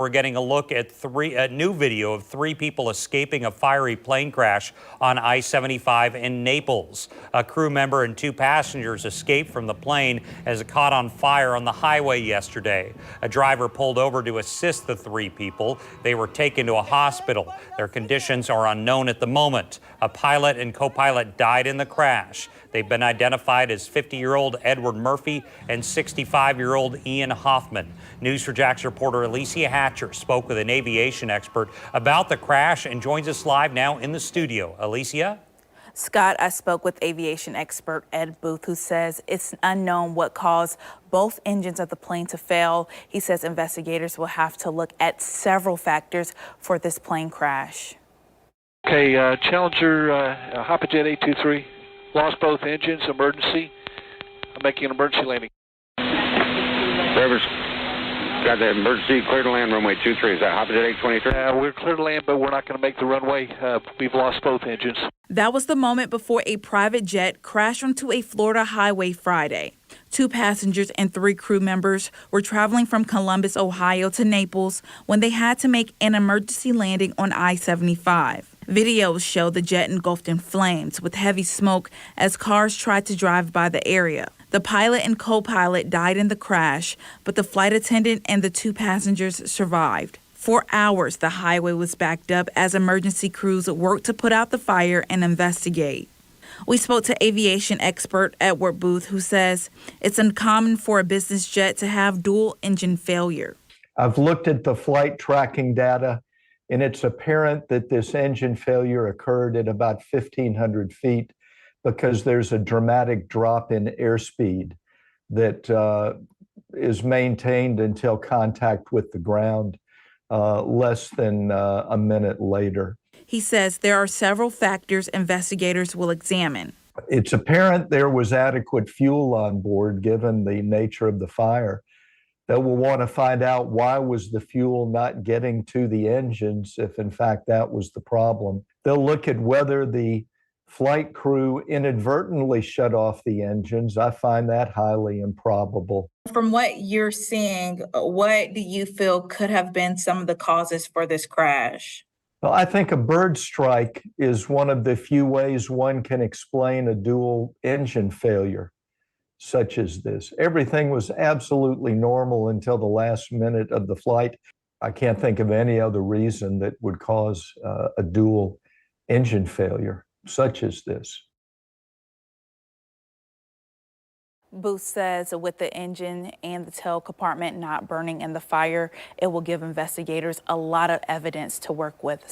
We're getting a look at a new video of 3 people escaping a fiery plane crash on I-75 in Naples. A crew member and 2 passengers escaped from the plane as it caught on fire on the highway yesterday. A driver pulled over to assist the 3 people. They were taken to a hospital. Their conditions are unknown at the moment. A pilot and co-pilot died in the crash. They've been identified as 50-year-old Edward Murphy and 65-year-old Ian Hoffman. News4Jax reporter Alicia Hatcher spoke with an aviation expert about the crash and joins us live now in the studio. Alicia? Scott, I spoke with aviation expert Ed Booth, who says it's unknown what caused both engines of the plane to fail. He says investigators will have to look at several factors for this plane crash. Okay, Challenger Hopperjet 823, lost both engines, emergency. I'm making an emergency landing. Drivers, got the emergency clear to land runway 23. Is that Hopperjet 823? We're clear to land, but we're not going to make the runway. We've lost both engines. That was the moment before a private jet crashed onto a Florida highway Friday. 2 passengers and 3 crew members were traveling from Columbus, Ohio to Naples when they had to make an emergency landing on I-75. Videos show the jet engulfed in flames with heavy smoke as cars tried to drive by the area. The pilot and co-pilot died in the crash, but the flight attendant and the 2 passengers survived. For hours, the highway was backed up as emergency crews worked to put out the fire and investigate. We spoke to aviation expert Edward Booth, who says it's uncommon for a business jet to have dual engine failure. I've looked at the flight tracking data, and it's apparent that this engine failure occurred at about 1,500 feet because there's a dramatic drop in airspeed that is maintained until contact with the ground less than a minute later. He says there are several factors investigators will examine. It's apparent there was adequate fuel on board given the nature of the fire. That we'll want to find out why was the fuel not getting to the engines if in fact that was the problem. They'll look at whether the flight crew inadvertently shut off the engines. I find that highly improbable. From what you're seeing, what do you feel could have been some of the causes for this crash? Well, I think a bird strike is one of the few ways one can explain a dual engine failure such as this. Everything was absolutely normal until the last minute of the flight. I can't think of any other reason that would cause a dual engine failure such as this. Booth says with the engine and the tail compartment not burning in the fire, it will give investigators a lot of evidence to work with.